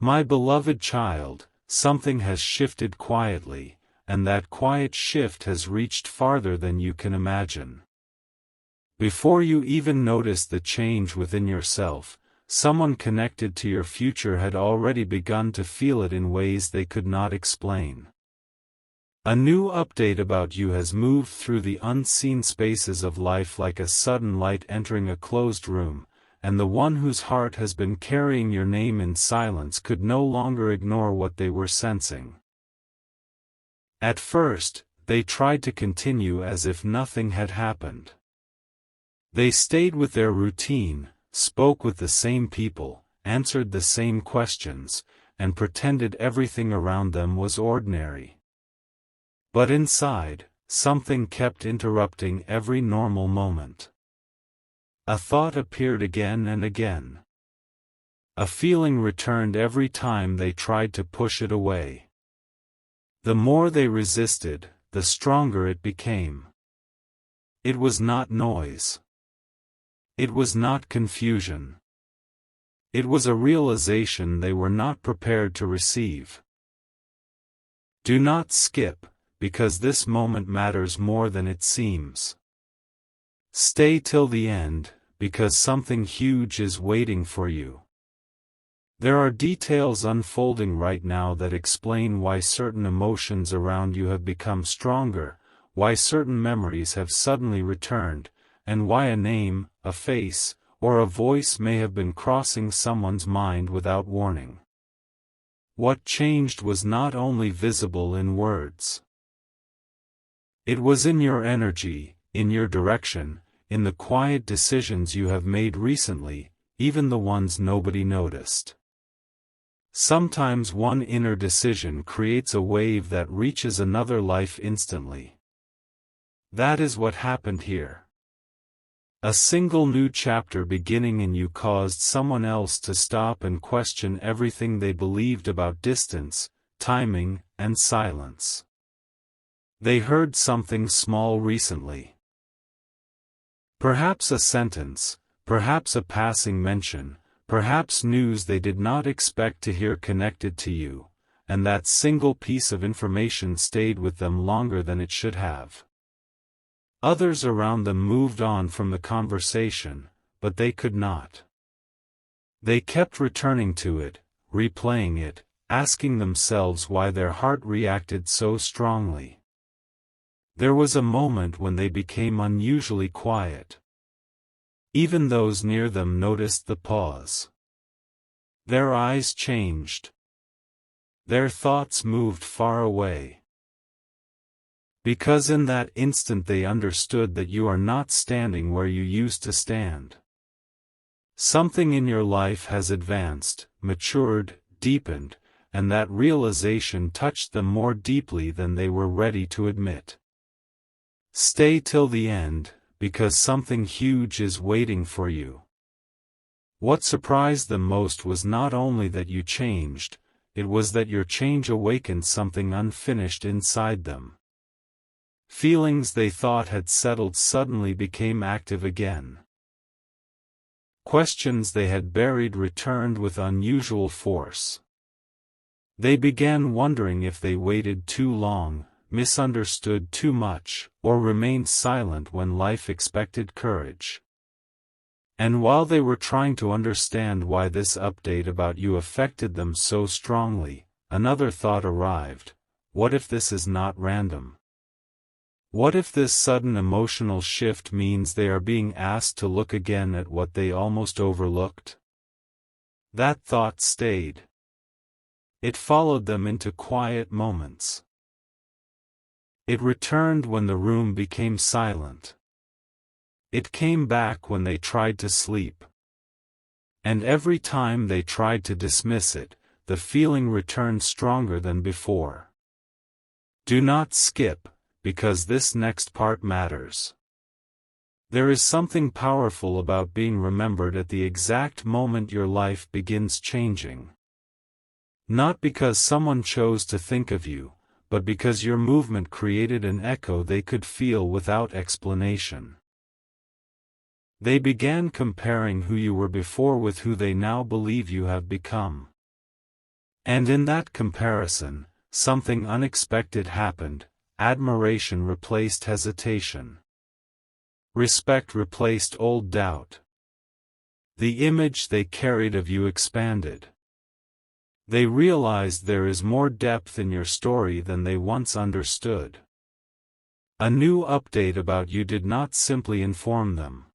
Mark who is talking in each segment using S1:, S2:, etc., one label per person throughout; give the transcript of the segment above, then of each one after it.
S1: My beloved child, something has shifted quietly, and that quiet shift has reached farther than you can imagine. Before you even notice the change within yourself, someone connected to your future had already begun to feel it in ways they could not explain. A new update about you has moved through the unseen spaces of life like a sudden light entering a closed room, and the one whose heart has been carrying your name in silence could no longer ignore what they were sensing. At first, they tried to continue as if nothing had happened. They stayed with their routine, spoke with the same people, answered the same questions, and pretended everything around them was ordinary. But inside, something kept interrupting every normal moment. A thought appeared again and again. A feeling returned every time they tried to push it away. The more they resisted, the stronger it became. It was not noise. It was not confusion. It was a realization they were not prepared to receive. Do not skip, because this moment matters more than it seems. Stay till the end, because something huge is waiting for you. There are details unfolding right now that explain why certain emotions around you have become stronger, why certain memories have suddenly returned, and why a name, a face, or a voice may have been crossing someone's mind without warning. What changed was not only visible in words. It was in your energy, in your direction, in the quiet decisions you have made recently, even the ones nobody noticed. Sometimes one inner decision creates a wave that reaches another life instantly. That is what happened here. A single new chapter beginning in you caused someone else to stop and question everything they believed about distance, timing, and silence. They heard something small recently. Perhaps a sentence, perhaps a passing mention, perhaps news they did not expect to hear connected to you, and that single piece of information stayed with them longer than it should have. Others around them moved on from the conversation, but they could not. They kept returning to it, replaying it, asking themselves why their heart reacted so strongly. There was a moment when they became unusually quiet. Even those near them noticed the pause. Their eyes changed. Their thoughts moved far away. Because in that instant they understood that you are not standing where you used to stand. Something in your life has advanced, matured, deepened, and that realization touched them more deeply than they were ready to admit. Stay till the end, because something huge is waiting for you. What surprised them most was not only that you changed, it was that your change awakened something unfinished inside them. Feelings they thought had settled suddenly became active again. Questions they had buried returned with unusual force. They began wondering if they waited too long, misunderstood too much, or remained silent when life expected courage. And while they were trying to understand why this update about you affected them so strongly, another thought arrived: what if this is not random? What if this sudden emotional shift means they are being asked to look again at what they almost overlooked? That thought stayed. It followed them into quiet moments. It returned when the room became silent. It came back when they tried to sleep. And every time they tried to dismiss it, the feeling returned stronger than before. Do not skip, because this next part matters. There is something powerful about being remembered at the exact moment your life begins changing. Not because someone chose to think of you, but because your movement created an echo they could feel without explanation. They began comparing who you were before with who they now believe you have become. And in that comparison, something unexpected happened. Admiration replaced hesitation. Respect replaced old doubt. The image they carried of you expanded. They realized there is more depth in your story than they once understood. A new update about you did not simply inform them.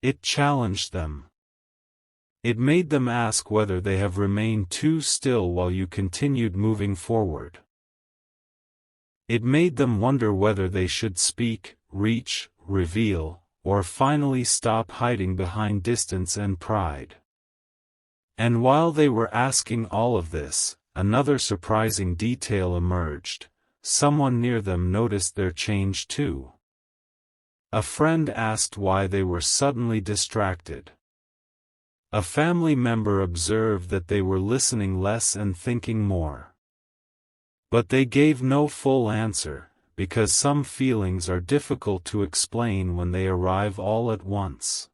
S1: It challenged them. It made them ask whether they have remained too still while you continued moving forward. It made them wonder whether they should speak, reach, reveal, or finally stop hiding behind distance and pride. And while they were asking all of this, another surprising detail emerged. Someone near them noticed their change too. A friend asked why they were suddenly distracted. A family member observed that they were listening less and thinking more. But they gave no full answer, because some feelings are difficult to explain when they arrive all at once.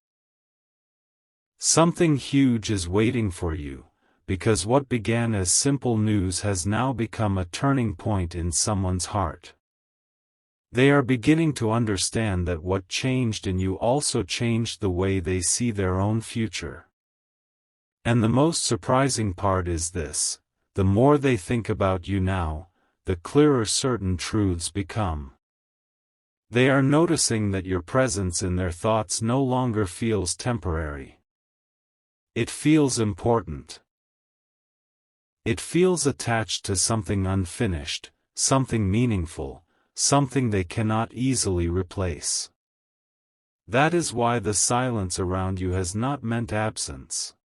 S1: Something huge is waiting for you, because what began as simple news has now become a turning point in someone's heart. They are beginning to understand that what changed in you also changed the way they see their own future. And the most surprising part is this: the more they think about you now, the clearer certain truths become. They are noticing that your presence in their thoughts no longer feels temporary. It feels important. It feels attached to something unfinished, something meaningful, something they cannot easily replace. That is why the silence around you has not meant absence.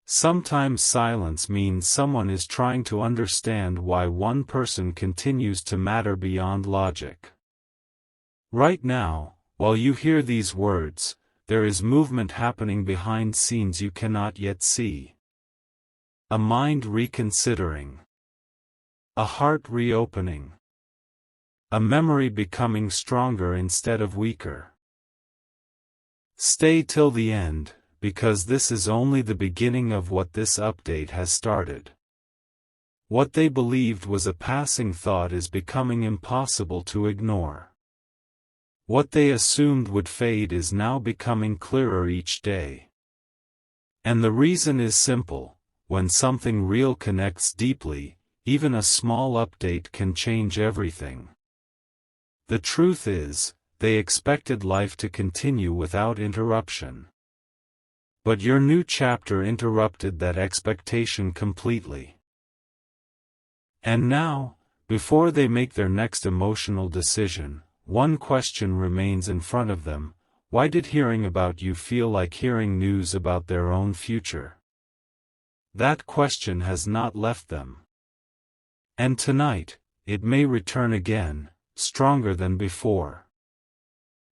S1: Sometimes silence means someone is trying to understand why one person continues to matter beyond logic. Right now, while you hear these words, there is movement happening behind scenes you cannot yet see. A mind reconsidering. A heart reopening. A memory becoming stronger instead of weaker. Stay till the end, because this is only the beginning of what this update has started. What they believed was a passing thought is becoming impossible to ignore. What they assumed would fade is now becoming clearer each day. And the reason is simple: when something real connects deeply, even a small update can change everything. The truth is, they expected life to continue without interruption. But your new chapter interrupted that expectation completely. And now, before they make their next emotional decision, one question remains in front of them: why did hearing about you feel like hearing news about their own future? That question has not left them. And tonight, it may return again, stronger than before.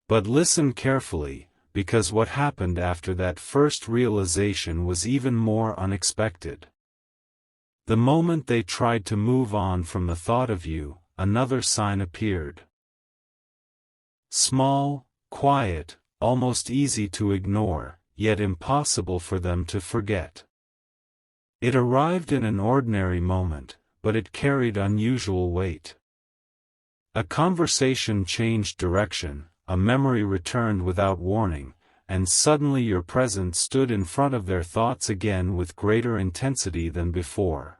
S1: But listen carefully, because what happened after that first realization was even more unexpected. The moment they tried to move on from the thought of you, another sign appeared. Small, quiet, almost easy to ignore, yet impossible for them to forget. It arrived in an ordinary moment, but it carried unusual weight. A conversation changed direction, a memory returned without warning, and suddenly your presence stood in front of their thoughts again with greater intensity than before.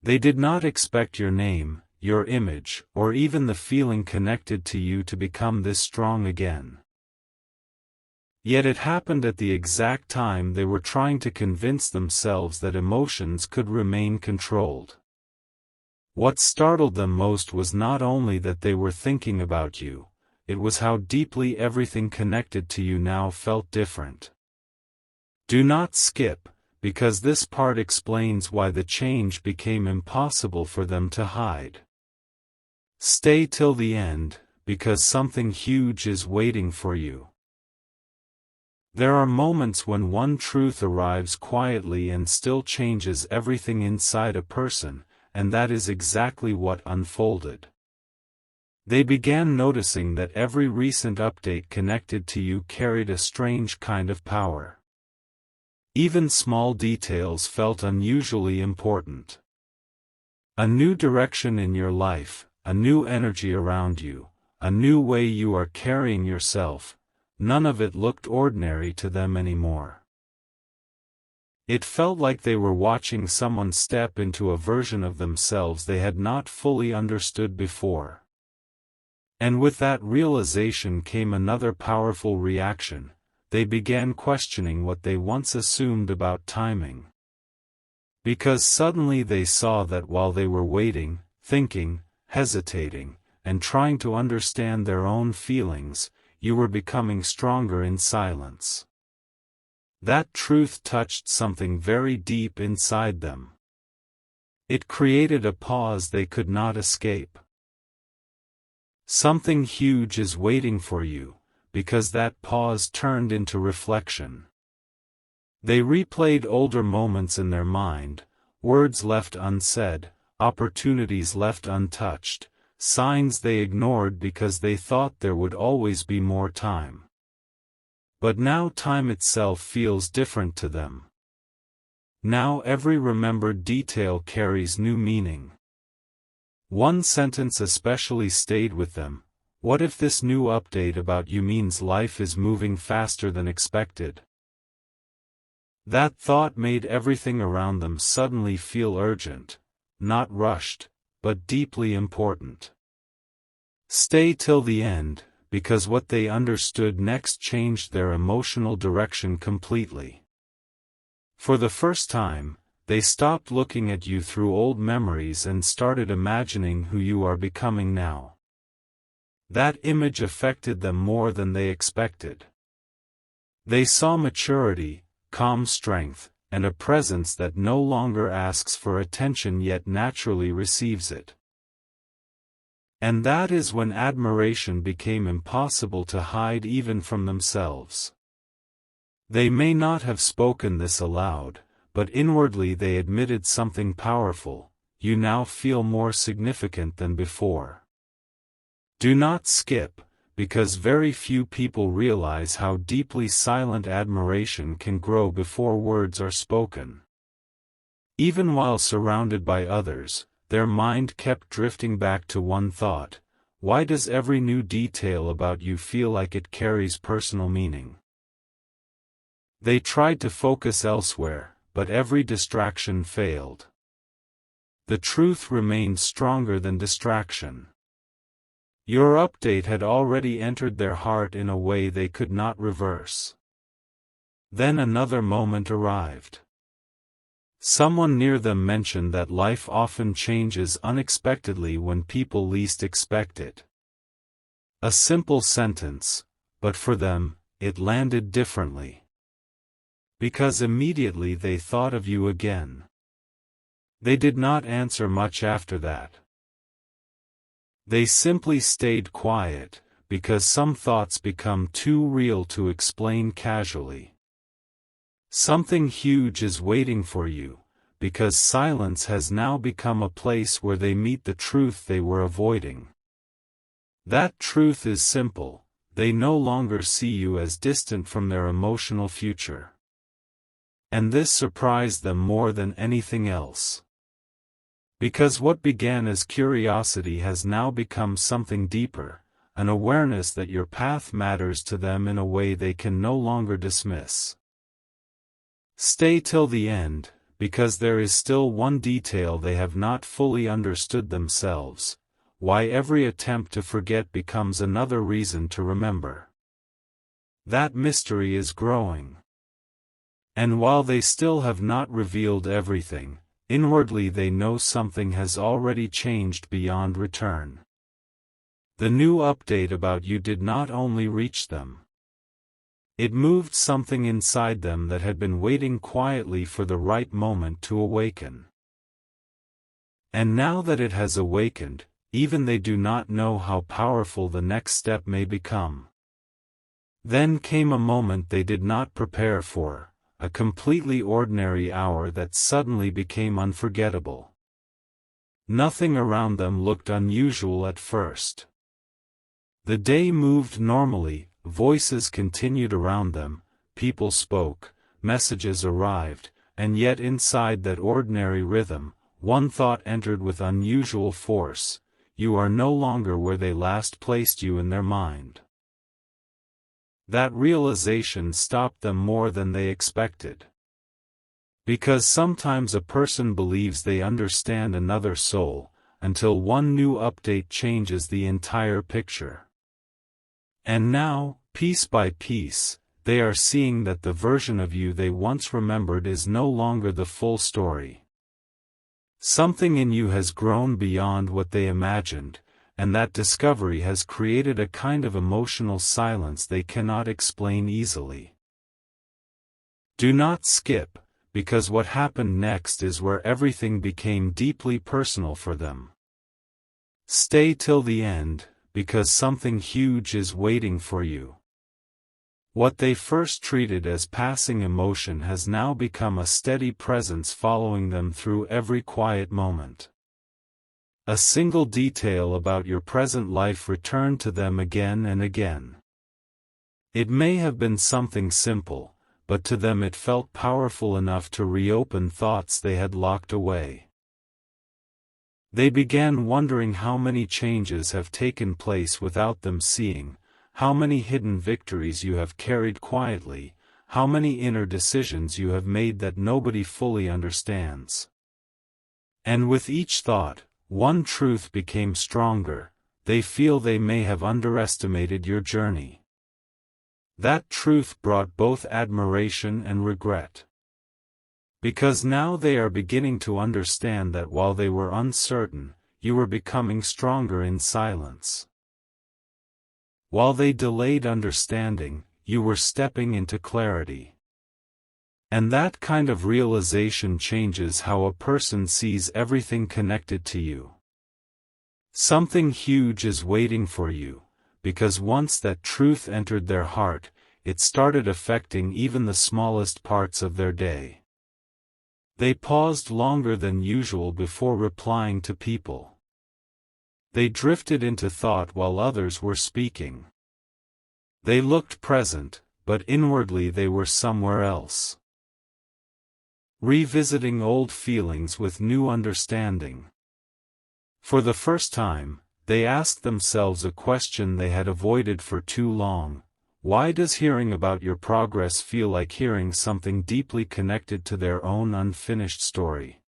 S1: They did not expect your name, your image, or even the feeling connected to you to become this strong again. Yet it happened at the exact time they were trying to convince themselves that emotions could remain controlled. What startled them most was not only that they were thinking about you, it was how deeply everything connected to you now felt different. Do not skip, because this part explains why the change became impossible for them to hide. Stay till the end, because something huge is waiting for you. There are moments when one truth arrives quietly and still changes everything inside a person, and that is exactly what unfolded. They began noticing that every recent update connected to you carried a strange kind of power. Even small details felt unusually important. A new direction in your life, a new energy around you, a new way you are carrying yourself, none of it looked ordinary to them anymore. It felt like they were watching someone step into a version of themselves they had not fully understood before. And with that realization came another powerful reaction. They began questioning what they once assumed about timing. Because suddenly they saw that while they were waiting, thinking, hesitating, and trying to understand their own feelings, you were becoming stronger in silence. That truth touched something very deep inside them. It created a pause they could not escape. Something huge is waiting for you, because that pause turned into reflection. They replayed older moments in their mind, words left unsaid, opportunities left untouched, signs they ignored because they thought there would always be more time. But now time itself feels different to them. Now every remembered detail carries new meaning. One sentence especially stayed with them. What if this new update about you means life is moving faster than expected? That thought made everything around them suddenly feel urgent, not rushed, but deeply important. Stay till the end, because what they understood next changed their emotional direction completely. For the first time, they stopped looking at you through old memories and started imagining who you are becoming now. That image affected them more than they expected. They saw maturity, calm strength, and a presence that no longer asks for attention yet naturally receives it. And that is when admiration became impossible to hide even from themselves. They may not have spoken this aloud, but inwardly they admitted something powerful. You now feel more significant than before. Do not skip, because very few people realize how deeply silent admiration can grow before words are spoken. Even while surrounded by others, their mind kept drifting back to one thought: why does every new detail about you feel like it carries personal meaning? They tried to focus elsewhere, but every distraction failed. The truth remained stronger than distraction. Your update had already entered their heart in a way they could not reverse. Then another moment arrived. Someone near them mentioned that life often changes unexpectedly when people least expect it. A simple sentence, but for them, it landed differently. Because immediately they thought of you again. They did not answer much after that. They simply stayed quiet, because some thoughts become too real to explain casually. Something huge is waiting for you, because silence has now become a place where they meet the truth they were avoiding. That truth is simple: they no longer see you as distant from their emotional future. And this surprised them more than anything else. Because what began as curiosity has now become something deeper, an awareness that your path matters to them in a way they can no longer dismiss. Stay till the end, because there is still one detail they have not fully understood themselves: why every attempt to forget becomes another reason to remember. That mystery is growing. And while they still have not revealed everything, inwardly they know something has already changed beyond return. The new update about you did not only reach them. It moved something inside them that had been waiting quietly for the right moment to awaken. And now that it has awakened, even they do not know how powerful the next step may become. Then came a moment they did not prepare for. A completely ordinary hour that suddenly became unforgettable. Nothing around them looked unusual at first. The day moved normally, voices continued around them, people spoke, messages arrived, and yet inside that ordinary rhythm, one thought entered with unusual force: you are no longer where they last placed you in their mind. That realization stopped them more than they expected. Because sometimes a person believes they understand another soul, until one new update changes the entire picture. And now, piece by piece, they are seeing that the version of you they once remembered is no longer the full story. Something in you has grown beyond what they imagined, and that discovery has created a kind of emotional silence they cannot explain easily. Do not skip, because what happened next is where everything became deeply personal for them. Stay till the end, because something huge is waiting for you. What they first treated as passing emotion has now become a steady presence following them through every quiet moment. A single detail about your present life returned to them again and again. It may have been something simple, but to them it felt powerful enough to reopen thoughts they had locked away. They began wondering how many changes have taken place without them seeing, how many hidden victories you have carried quietly, how many inner decisions you have made that nobody fully understands. And with each thought, one truth became stronger: they feel they may have underestimated your journey. That truth brought both admiration and regret. Because now they are beginning to understand that while they were uncertain, you were becoming stronger in silence. While they delayed understanding, you were stepping into clarity. And that kind of realization changes how a person sees everything connected to you. Something huge is waiting for you, because once that truth entered their heart, it started affecting even the smallest parts of their day. They paused longer than usual before replying to people. They drifted into thought while others were speaking. They looked present, but inwardly they were somewhere else. Revisiting old feelings with new understanding. For the first time, they asked themselves a question they had avoided for too long: why does hearing about your progress feel like hearing something deeply connected to their own unfinished story?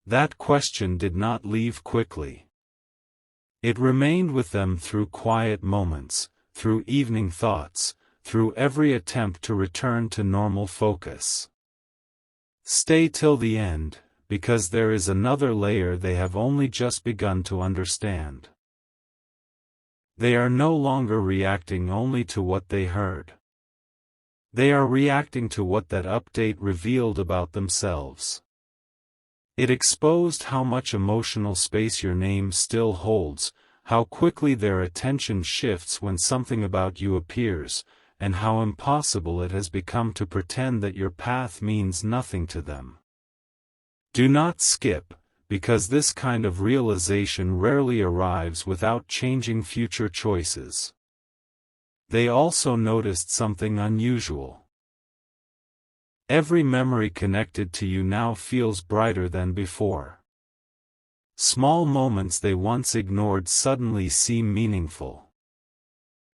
S1: That question did not leave quickly. It remained with them through quiet moments, through evening thoughts, through every attempt to return to normal focus. Stay till the end, because there is another layer they have only just begun to understand. They are no longer reacting only to what they heard. They are reacting to what that update revealed about themselves. It exposed how much emotional space your name still holds, how quickly their attention shifts when something about you appears, and how impossible it has become to pretend that your path means nothing to them. Do not skip, because this kind of realization rarely arrives without changing future choices. They also noticed something unusual. Every memory connected to you now feels brighter than before. Small moments they once ignored suddenly seem meaningful.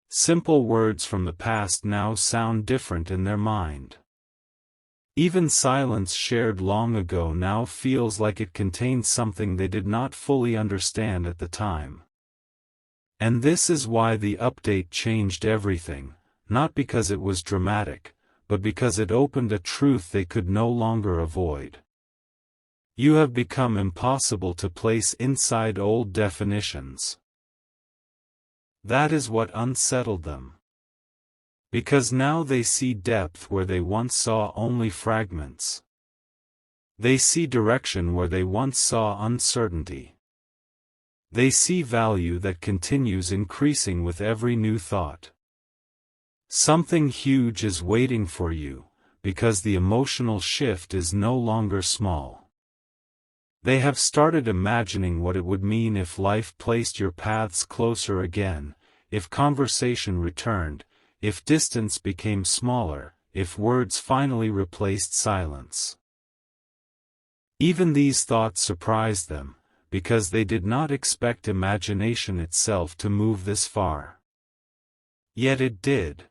S1: Simple words from the past now sound different in their mind. Even silence shared long ago now feels like it contains something they did not fully understand at the time. And this is why the update changed everything, not because it was dramatic, but because it opened a truth they could no longer avoid. You have become impossible to place inside old definitions. That is what unsettled them. Because now they see depth where they once saw only fragments. They see direction where they once saw uncertainty. They see value that continues increasing with every new thought. Something huge is waiting for you, because the emotional shift is no longer small. They have started imagining what it would mean if life placed your paths closer again, if conversation returned, if distance became smaller, if words finally replaced silence. Even these thoughts surprised them, because they did not expect imagination itself to move this far. Yet it did.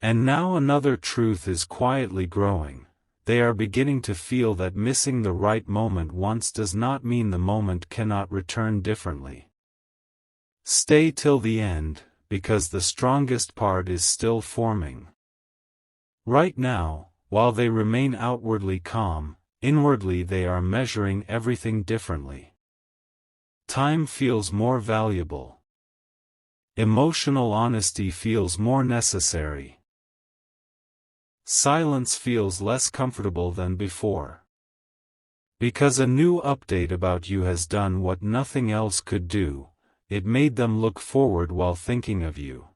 S1: And now another truth is quietly growing. They are beginning to feel that missing the right moment once does not mean the moment cannot return differently. Stay till the end, because the strongest part is still forming. Right now, while they remain outwardly calm, inwardly they are measuring everything differently. Time feels more valuable. Emotional honesty feels more necessary. Silence feels less comfortable than before. Because a new update about you has done what nothing else could do, it made them look forward while thinking of you.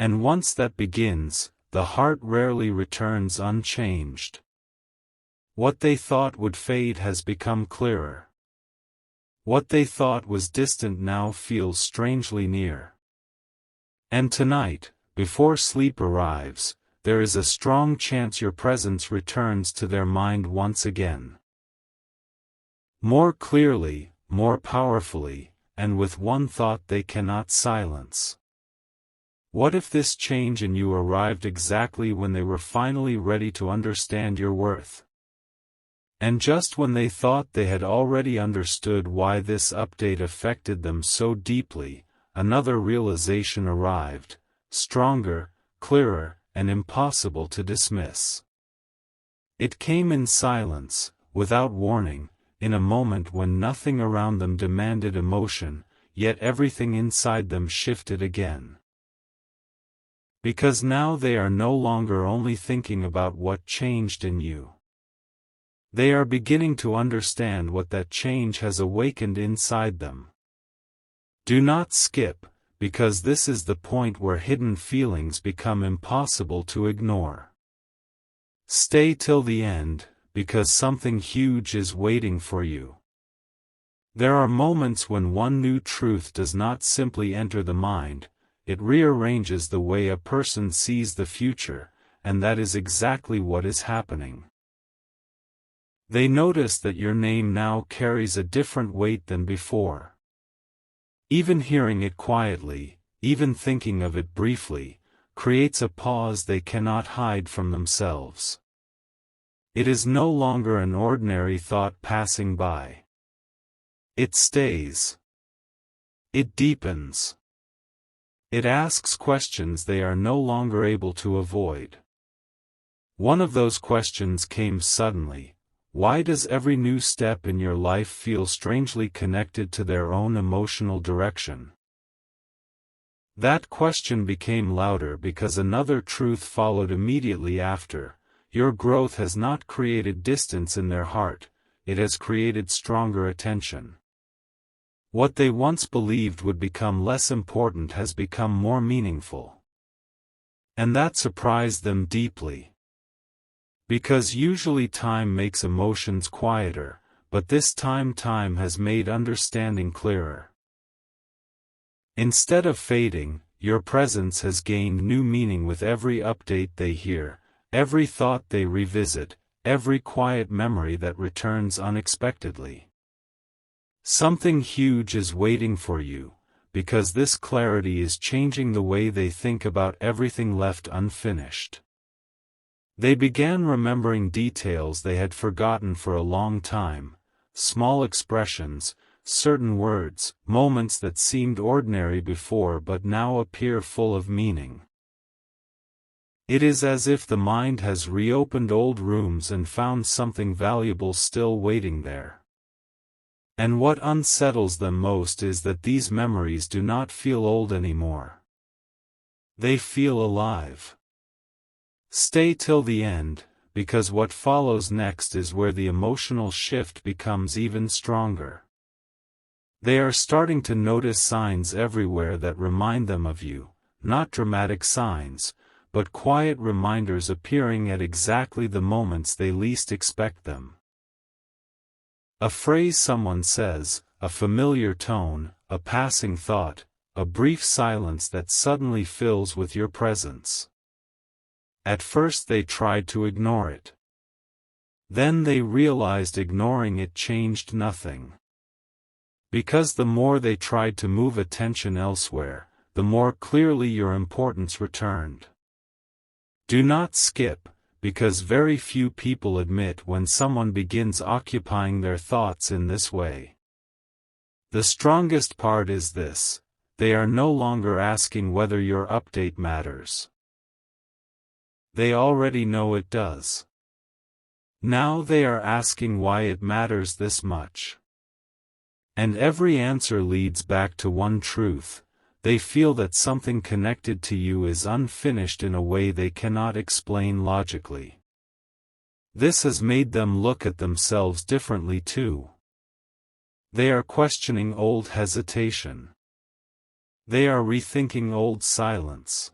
S1: And once that begins, the heart rarely returns unchanged. What they thought would fade has become clearer. What they thought was distant now feels strangely near. And tonight, before sleep arrives, there is a strong chance your presence returns to their mind once again. More clearly, more powerfully, and with one thought they cannot silence. What if this change in you arrived exactly when they were finally ready to understand your worth? And just when they thought they had already understood why this update affected them so deeply, another realization arrived, stronger, clearer, and impossible to dismiss. It came in silence, without warning, in a moment when nothing around them demanded emotion, yet everything inside them shifted again. Because now they are no longer only thinking about what changed in you. They are beginning to understand what that change has awakened inside them. Do not skip, because this is the point where hidden feelings become impossible to ignore. Stay till the end, because something huge is waiting for you. There are moments when one new truth does not simply enter the mind, it rearranges the way a person sees the future, and that is exactly what is happening. They notice that your name now carries a different weight than before. Even hearing it quietly, even thinking of it briefly, creates a pause they cannot hide from themselves. It is no longer an ordinary thought passing by. It stays. It deepens. It asks questions they are no longer able to avoid. One of those questions came suddenly. Why does every new step in your life feel strangely connected to their own emotional direction? That question became louder because another truth followed immediately after. Your growth has not created distance in their heart, it has created stronger attention. What they once believed would become less important has become more meaningful. And that surprised them deeply. Because usually time makes emotions quieter, but this time has made understanding clearer. Instead of fading, your presence has gained new meaning with every update they hear, every thought they revisit, every quiet memory that returns unexpectedly. Something huge is waiting for you, because this clarity is changing the way they think about everything left unfinished. They began remembering details they had forgotten for a long time, small expressions, certain words, moments that seemed ordinary before but now appear full of meaning. It is as if the mind has reopened old rooms and found something valuable still waiting there. And what unsettles them most is that these memories do not feel old anymore. They feel alive. Stay till the end, because what follows next is where the emotional shift becomes even stronger. They are starting to notice signs everywhere that remind them of you, not dramatic signs, but quiet reminders appearing at exactly the moments they least expect them. A phrase someone says, a familiar tone, a passing thought, a brief silence that suddenly fills with your presence. At first they tried to ignore it. Then they realized ignoring it changed nothing. Because the more they tried to move attention elsewhere, the more clearly your importance returned. Do not skip, because very few people admit when someone begins occupying their thoughts in this way. The strongest part is this: they are no longer asking whether your update matters. They already know it does. Now they are asking why it matters this much. And every answer leads back to one truth: they feel that something connected to you is unfinished in a way they cannot explain logically. This has made them look at themselves differently too. They are questioning old hesitation. They are rethinking old silence.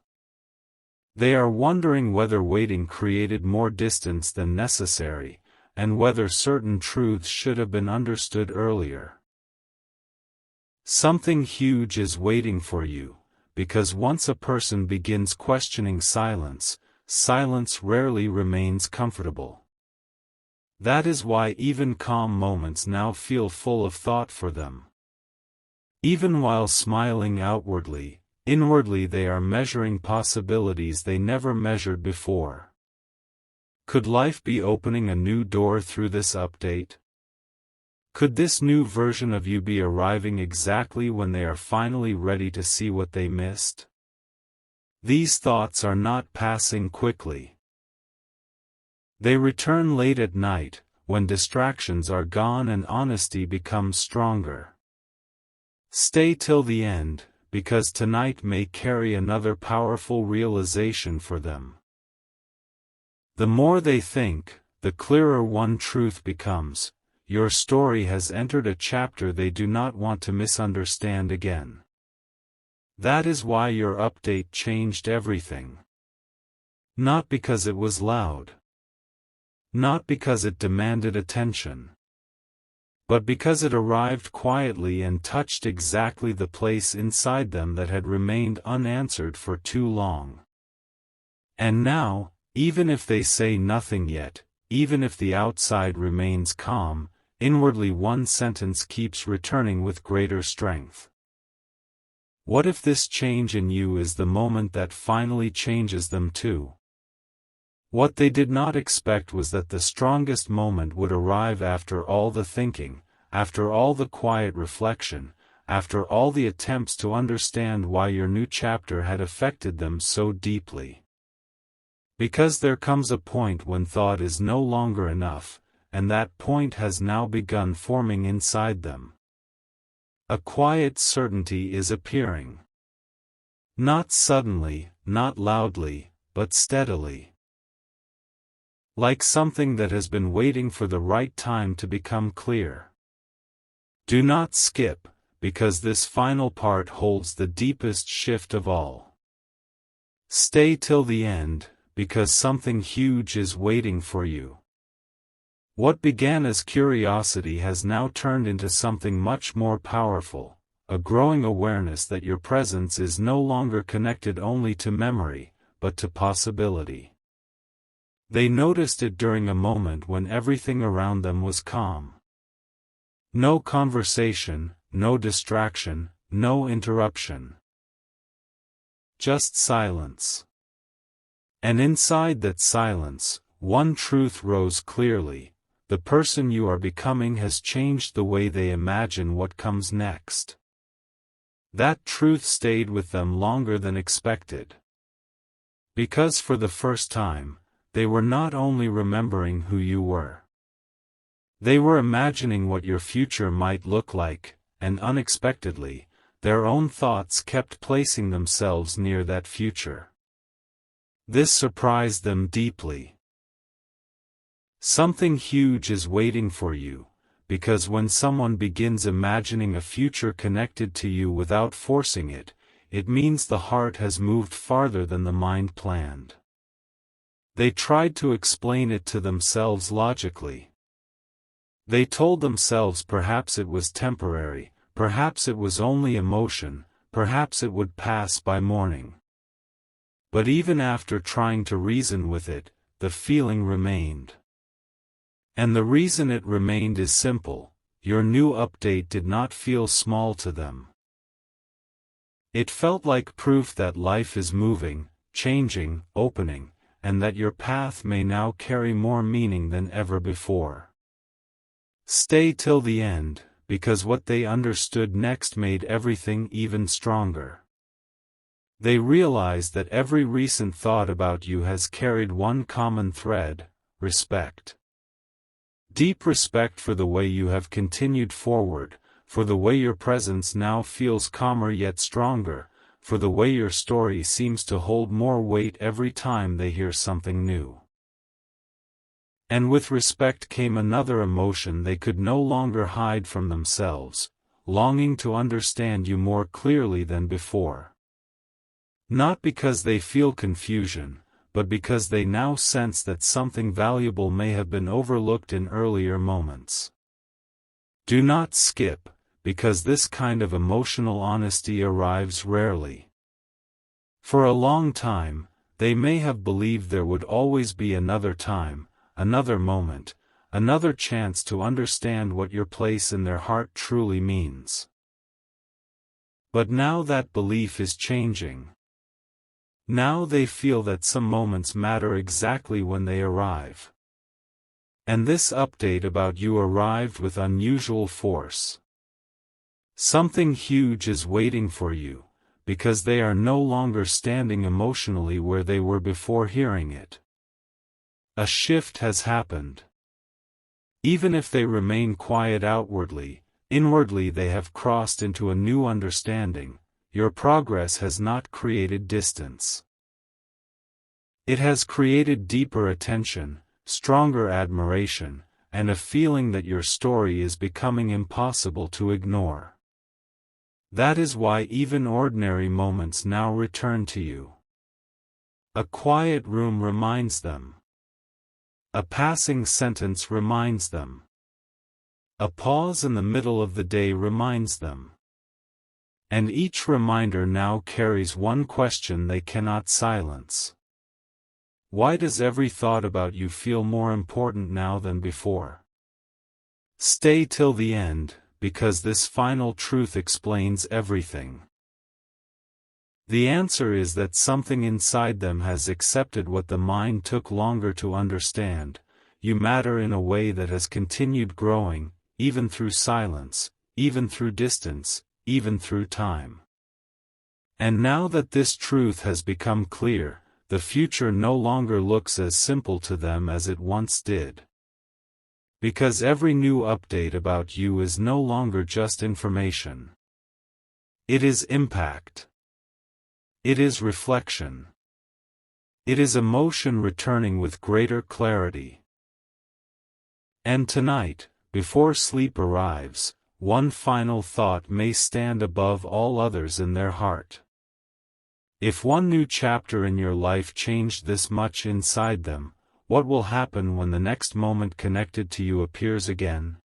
S1: They are wondering whether waiting created more distance than necessary, and whether certain truths should have been understood earlier. Something huge is waiting for you, because once a person begins questioning silence, silence rarely remains comfortable. That is why even calm moments now feel full of thought for them. Even while smiling outwardly, inwardly they are measuring possibilities they never measured before. Could life be opening a new door through this update? Could this new version of you be arriving exactly when they are finally ready to see what they missed? These thoughts are not passing quickly. They return late at night, when distractions are gone and honesty becomes stronger. Stay till the end, because tonight may carry another powerful realization for them. The more they think, the clearer one truth becomes: your story has entered a chapter they do not want to misunderstand again. That is why your update changed everything. Not because it was loud. Not because it demanded attention. But because it arrived quietly and touched exactly the place inside them that had remained unanswered for too long. And now, even if they say nothing yet, even if the outside remains calm, inwardly one sentence keeps returning with greater strength. What if this change in you is the moment that finally changes them too? What they did not expect was that the strongest moment would arrive after all the thinking, after all the quiet reflection, after all the attempts to understand why your new chapter had affected them so deeply. Because there comes a point when thought is no longer enough, and that point has now begun forming inside them. A quiet certainty is appearing. Not suddenly, not loudly, but steadily. Like something that has been waiting for the right time to become clear. Do not skip, because this final part holds the deepest shift of all. Stay till the end, because something huge is waiting for you. What began as curiosity has now turned into something much more powerful, a growing awareness that your presence is no longer connected only to memory, but to possibility. They noticed it during a moment when everything around them was calm. No conversation, no distraction, no interruption. Just silence. And inside that silence, one truth rose clearly: the person you are becoming has changed the way they imagine what comes next. That truth stayed with them longer than expected. Because for the first time, they were not only remembering who you were. They were imagining what your future might look like, and unexpectedly, their own thoughts kept placing themselves near that future. This surprised them deeply. Something huge is waiting for you, because when someone begins imagining a future connected to you without forcing it, it means the heart has moved farther than the mind planned. They tried to explain it to themselves logically. They told themselves perhaps it was temporary, perhaps it was only emotion, perhaps it would pass by morning. But even after trying to reason with it, the feeling remained. And the reason it remained is simple: your new update did not feel small to them. It felt like proof that life is moving, changing, opening, and that your path may now carry more meaning than ever before. Stay till the end, because what they understood next made everything even stronger. They realized that every recent thought about you has carried one common thread: respect. Deep respect for the way you have continued forward, for the way your presence now feels calmer yet stronger, for the way your story seems to hold more weight every time they hear something new. And with respect came another emotion they could no longer hide from themselves: longing to understand you more clearly than before. Not because they feel confusion, but because they now sense that something valuable may have been overlooked in earlier moments. Do not skip, because this kind of emotional honesty arrives rarely. For a long time, they may have believed there would always be another time, another moment, another chance to understand what your place in their heart truly means. But now that belief is changing. Now they feel that some moments matter exactly when they arrive. And this update about you arrived with unusual force. Something huge is waiting for you, because they are no longer standing emotionally where they were before hearing it. A shift has happened. Even if they remain quiet outwardly, inwardly they have crossed into a new understanding. Your progress has not created distance. It has created deeper attention, stronger admiration, and a feeling that your story is becoming impossible to ignore. That is why even ordinary moments now return to you. A quiet room reminds them. A passing sentence reminds them. A pause in the middle of the day reminds them. And each reminder now carries one question they cannot silence. Why does every thought about you feel more important now than before? Stay till the end, because this final truth explains everything. The answer is that something inside them has accepted what the mind took longer to understand. You matter in a way that has continued growing, even through silence, even through distance, even through time. And now that this truth has become clear, the future no longer looks as simple to them as it once did. Because every new update about you is no longer just information. It is impact. It is reflection. It is emotion returning with greater clarity. And tonight, before sleep arrives, one final thought may stand above all others in their heart. If one new chapter in your life changed this much inside them, what will happen when the next moment connected to you appears again?